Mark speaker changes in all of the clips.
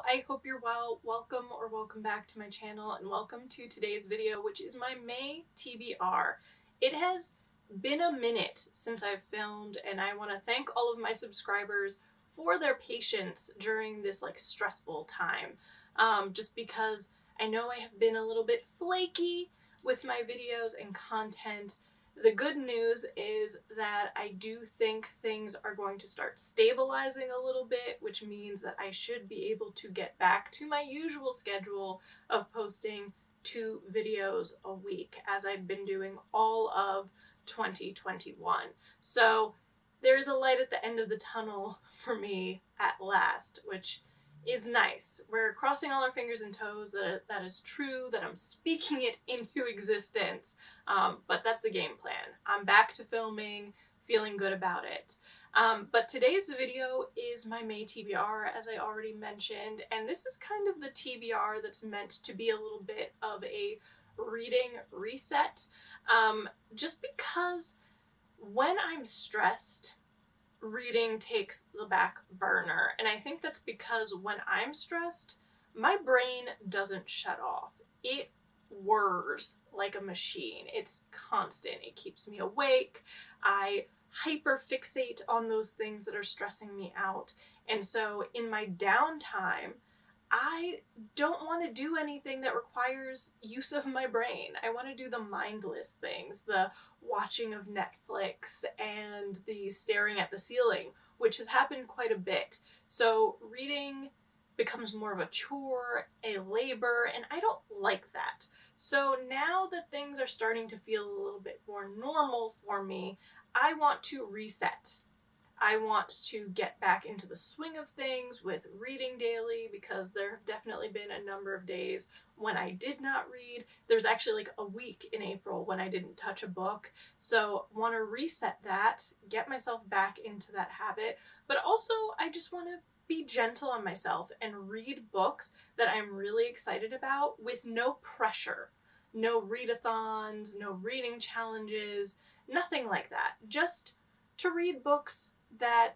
Speaker 1: I hope you're well. Welcome or welcome back to my channel, and welcome to today's video, which is my May TBR. It has been a minute since I've filmed, and I want to thank all of my subscribers for their patience during this stressful time. Just because I know I have been a little bit flaky with my videos and content. The good news is that I do think things are going to start stabilizing a little bit, which means that I should be able to get back to my usual schedule of posting 2 videos a week, as I've been doing all of 2021. So there is a light at the end of the tunnel for me at last, which is nice. We're crossing all our fingers and toes that that is true, that I'm speaking it into existence, but that's the game plan. I'm back to filming, feeling good about it. But today's video is my May TBR, as I already mentioned, and this is kind of the TBR that's meant to be a little bit of a reading reset, just because when I'm stressed, reading takes the back burner, and I think that's because when I'm stressed, my brain doesn't shut off. It whirs like a machine. It's constant. It keeps me awake. I hyperfixate on those things that are stressing me out, and so in my downtime, I don't want to do anything that requires use of my brain. I want to do the mindless things, the watching of Netflix and the staring at the ceiling, which has happened quite a bit. So reading becomes more of a chore, a labor, and I don't like that. So now that things are starting to feel a little bit more normal for me, I want to reset. I want to get back into the swing of things with reading daily, because there have definitely been a number of days when I did not read. There's actually a week in April when I didn't touch a book. So want to reset that, get myself back into that habit, but also I just want to be gentle on myself and read books that I'm really excited about with no pressure. No readathons, no reading challenges, nothing like that. Just to read books that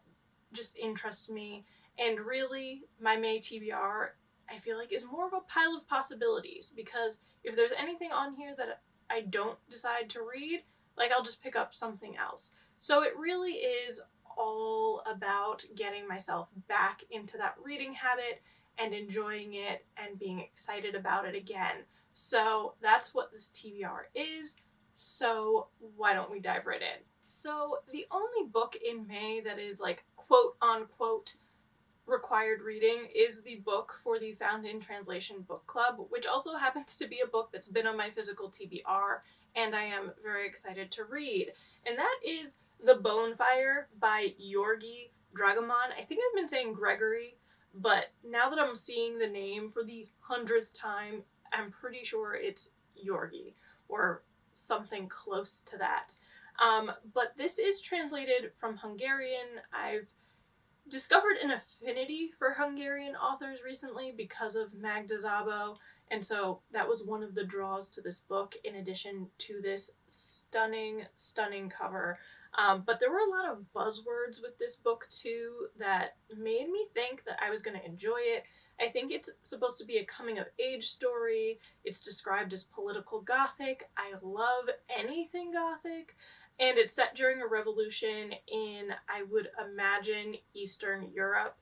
Speaker 1: just interest me, and really my May TBR, I feel like, is more of a pile of possibilities, because if there's anything on here that I don't decide to read, I'll just pick up something else. So it really is all about getting myself back into that reading habit and enjoying it and being excited about it again. So that's what this TBR is. So why don't we dive right in? So the only book in May that is quote unquote required reading is the book for the Found in Translation book club, which also happens to be a book that's been on my physical TBR and I am very excited to read. And that is The Bonefire by Georgi Dragoman. I think I've been saying Gregory, but now that I'm seeing the name for the 100th time, I'm pretty sure it's Georgi or something close to that. But this is translated from Hungarian. I've discovered an affinity for Hungarian authors recently because of Magda Szabo, and so that was one of the draws to this book, in addition to this stunning, stunning cover. But there were a lot of buzzwords with this book too that made me think that I was going to enjoy it. I think it's supposed to be a coming-of-age story. It's described as political gothic. I love anything gothic. And it's set during a revolution in, I would imagine, Eastern Europe.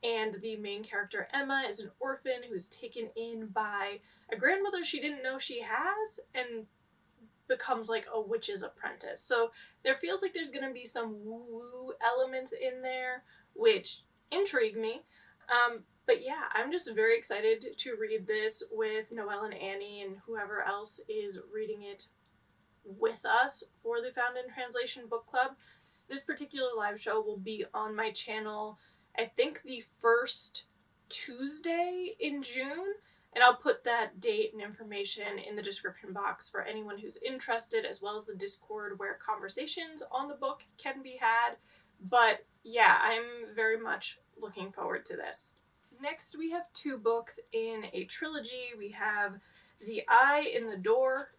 Speaker 1: And the main character, Emma, is an orphan who's taken in by a grandmother she didn't know she has and becomes a witch's apprentice. So there feels like there's going to be some woo-woo elements in there, which intrigue me. But yeah, I'm just very excited to read this with Noelle and Annie and whoever else is reading it with us for the Found in Translation book club. This particular live show will be on my channel, I think the first Tuesday in June, and I'll put that date and information in the description box for anyone who's interested, as well as the Discord where conversations on the book can be had. But yeah, I'm very much looking forward to this. Next, we have 2 books in a trilogy. We have The Eye in the Door,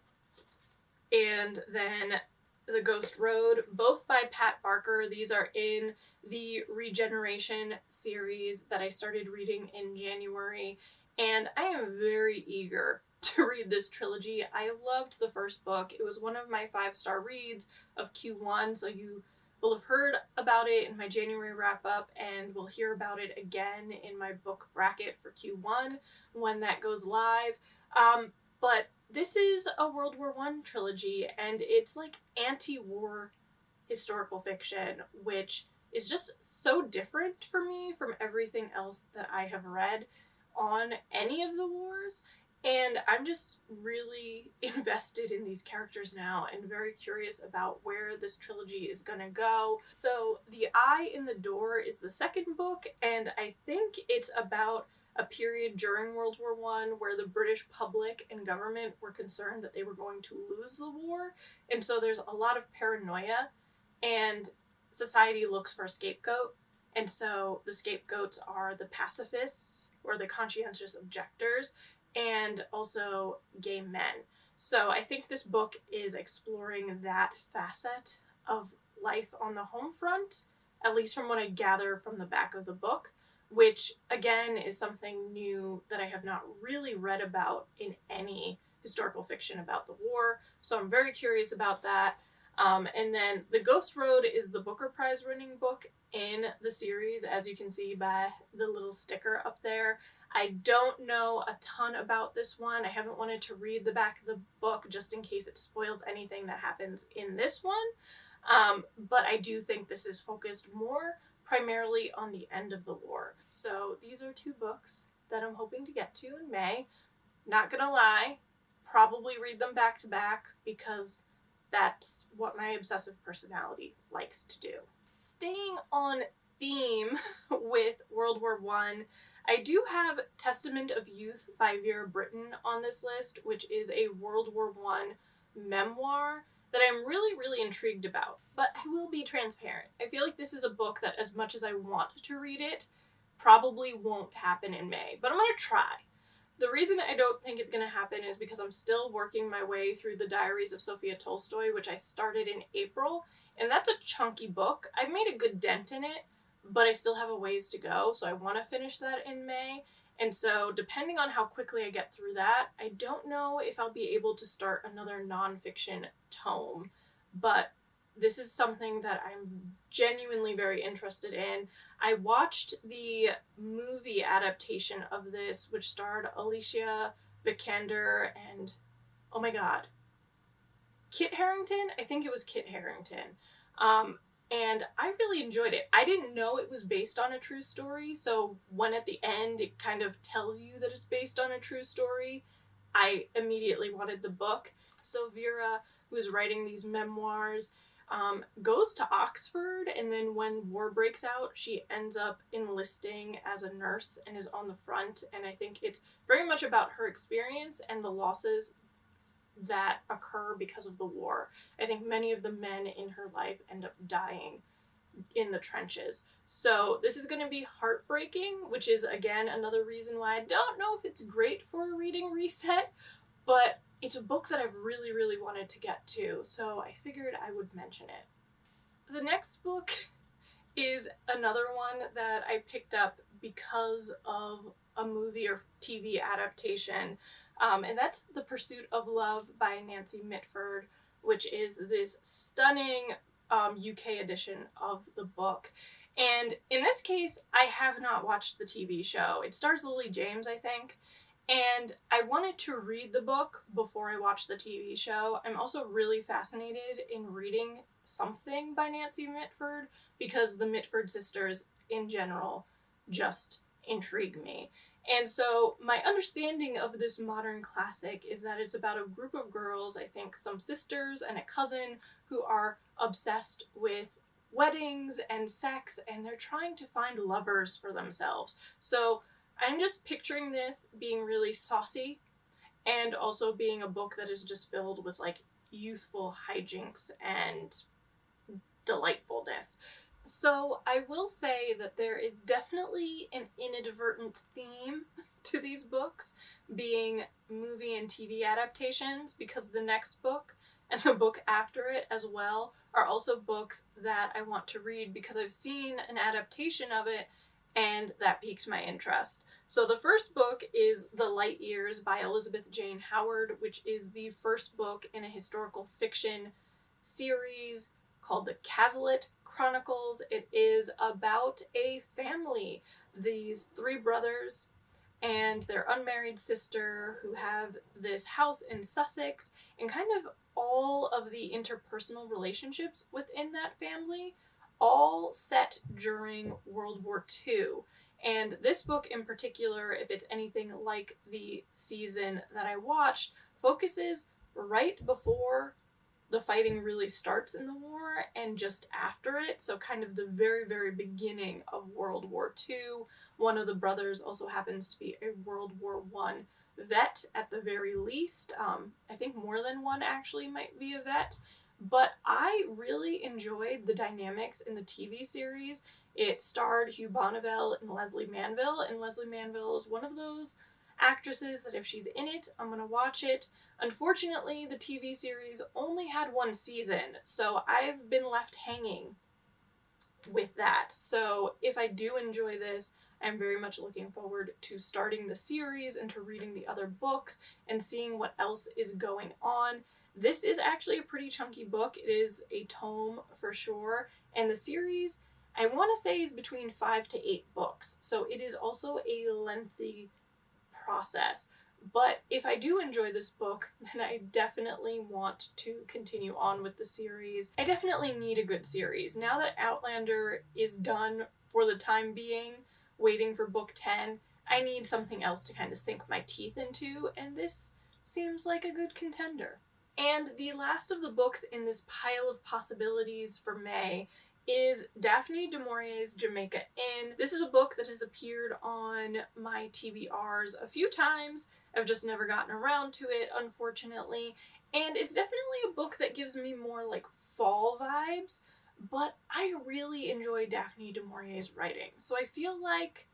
Speaker 1: and then The Ghost Road, both by Pat Barker. These are in the Regeneration series that I started reading in January, and I am very eager to read this trilogy. I loved the first book. It was one of my 5-star reads of Q1, so you will have heard about it in my January wrap-up, and we'll hear about it again in my book bracket for Q1 when that goes live. But this is a World War I trilogy, and it's like anti-war historical fiction, which is just so different for me from everything else that I have read on any of the wars. And I'm just really invested in these characters now and very curious about where this trilogy is gonna go. So The Eye in the Door is the second book, and I think it's about a period during World War I where the British public and government were concerned that they were going to lose the war. And so there's a lot of paranoia, and society looks for a scapegoat. And so the scapegoats are the pacifists or the conscientious objectors, and also gay men. So I think this book is exploring that facet of life on the home front, at least from what I gather from the back of the book, which again is something new that I have not really read about in any historical fiction about the war. So I'm very curious about that. And then The Ghost Road is the Booker Prize winning book in the series, as you can see by the little sticker up there. I don't know a ton about this one. I haven't wanted to read the back of the book just in case it spoils anything that happens in this one. But I do think this is focused more primarily on the end of the war. So these are 2 books that I'm hoping to get to in May. Not gonna lie, probably read them back to back because that's what my obsessive personality likes to do. Staying on theme with World War I do have Testament of Youth by Vera Brittain on this list, which is a World War I memoir that I'm really, really intrigued about. But I will be transparent. I feel like this is a book that, as much as I want to read it, probably won't happen in May, but I'm gonna try. The reason I don't think it's gonna happen is because I'm still working my way through the Diaries of Sophia Tolstoy, which I started in April, and that's a chunky book. I've made a good dent in it, but I still have a ways to go, so I want to finish that in May. And so depending on how quickly I get through that, I don't know if I'll be able to start another nonfiction tome, but this is something that I'm genuinely very interested in. I watched the movie adaptation of this, which starred Alicia Vikander and, oh my god, Kit Harington? I think it was Kit Harington. And I really enjoyed it. I didn't know it was based on a true story, so when at the end it kind of tells you that it's based on a true story, I immediately wanted the book. So Vera, who is writing these memoirs, goes to Oxford, and then when war breaks out, she ends up enlisting as a nurse and is on the front, and I think it's very much about her experience and the losses that occur because of the war. I think many of the men in her life end up dying in the trenches. So this is going to be heartbreaking, which is again another reason why I don't know if it's great for a reading reset, but it's a book that I've really, really wanted to get to, so I figured I would mention it. The next book is another one that I picked up because of a movie or TV adaptation, and that's The Pursuit of Love by Nancy Mitford, which is this stunning UK edition of the book. And in this case, I have not watched the TV show. It stars Lily James, I think, and I wanted to read the book before I watched the TV show. I'm also really fascinated in reading something by Nancy Mitford because the Mitford sisters in general just intrigue me. And so my understanding of this modern classic is that it's about a group of girls, I think some sisters and a cousin, who are obsessed with weddings and sex, and they're trying to find lovers for themselves. So I'm just picturing this being really saucy and also being a book that is just filled with like youthful hijinks and delightfulness. So I will say that there is definitely an inadvertent theme to these books being movie and TV adaptations, because the next book, and the book after it as well are also books that I want to read because I've seen an adaptation of it and that piqued my interest. So the first book is The Light Years by Elizabeth Jane Howard, which is the first book in a historical fiction series called the Cazalet Chronicles. It is about a family, these three brothers and their unmarried sister who have this house in Sussex, and kind of all of the interpersonal relationships within that family, all set during World War II. And this book in particular, if it's anything like the season that I watched, focuses right before the fighting really starts in the war and just after it, so kind of the very, very beginning of World War II. One of the brothers also happens to be a World War I vet at the very least. I think more than one actually might be a vet. But I really enjoyed the dynamics in the TV series. It starred Hugh Bonneville and Leslie Manville, and Leslie Manville is one of those actresses that if she's in it, I'm gonna watch it. Unfortunately, the TV series only had one season, so I've been left hanging with that. So if I do enjoy this, I'm very much looking forward to starting the series and to reading the other books and seeing what else is going on. This is actually a pretty chunky book. It is a tome for sure, and the series, I want to say, is between 5 to 8 books, so it is also a lengthy process. But if I do enjoy this book, then I definitely want to continue on with the series. I definitely need a good series. Now that Outlander is done for the time being, waiting for book 10, I need something else to kind of sink my teeth into, and this seems like a good contender. And the last of the books in this pile of possibilities for May is Daphne du Maurier's Jamaica Inn. This is a book that has appeared on my TBRs a few times. I've just never gotten around to it, unfortunately. And it's definitely a book that gives me more like fall vibes, but I really enjoy Daphne du Maurier's writing. So I feel like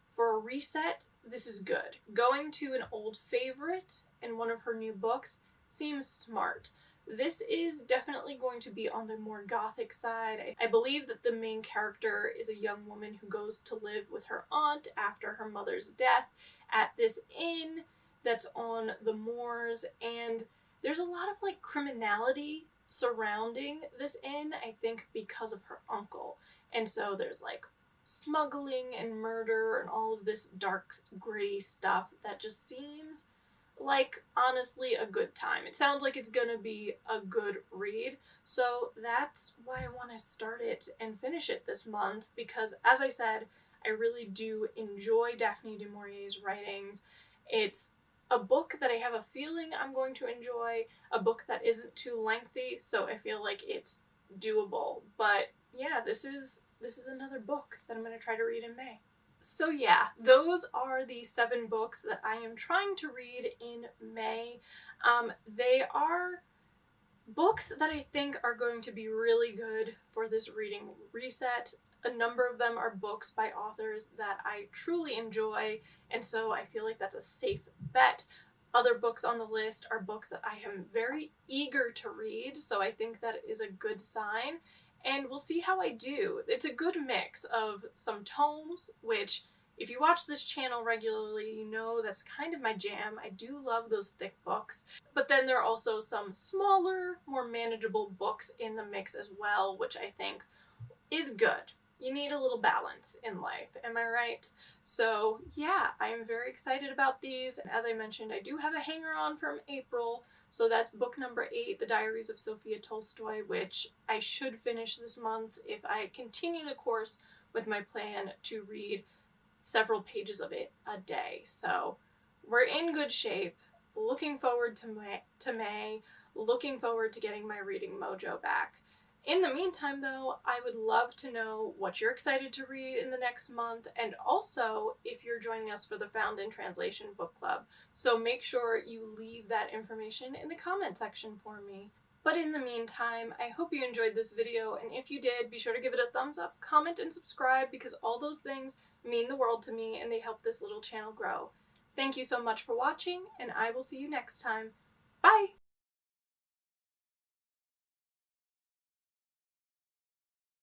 Speaker 1: for a reset, this is good. Going to an old favorite in one of her new books seems smart. This is definitely going to be on the more gothic side. I believe that the main character is a young woman who goes to live with her aunt after her mother's death at this inn that's on the moors, and there's a lot of like criminality surrounding this inn, I think because of her uncle. And so there's like smuggling and murder and all of this dark, gritty stuff that just seems like, honestly, a good time. It sounds like it's gonna be a good read, so that's why I want to start it and finish it this month, because as I said, I really do enjoy Daphne du Maurier's writings. It's a book that I have a feeling I'm going to enjoy, a book that isn't too lengthy, so I feel like it's doable. But yeah, this is another book that I'm going to try to read in May. So yeah, those are the 7 books that I am trying to read in May. They are books that I think are going to be really good for this reading reset. A number of them are books by authors that I truly enjoy, and so I feel like that's a safe bet. Other books on the list are books that I am very eager to read, so I think that is a good sign. And we'll see how I do. It's a good mix of some tomes, which if you watch this channel regularly, you know that's kind of my jam. I do love those thick books. But then there are also some smaller, more manageable books in the mix as well, which I think is good. You need a little balance in life, am I right? So yeah, I am very excited about these. As I mentioned, I do have a hanger-on from April, so that's book number 8, The Diaries of Sophia Tolstoy, which I should finish this month if I continue the course with my plan to read several pages of it a day. So we're in good shape. Looking forward to May, looking forward to getting my reading mojo back. In the meantime, though, I would love to know what you're excited to read in the next month, and also if you're joining us for the Found in Translation book club. So make sure you leave that information in the comment section for me. But in the meantime, I hope you enjoyed this video, and if you did, be sure to give it a thumbs up, comment, and subscribe, because all those things mean the world to me and they help this little channel grow. Thank you so much for watching, and I will see you next time. Bye!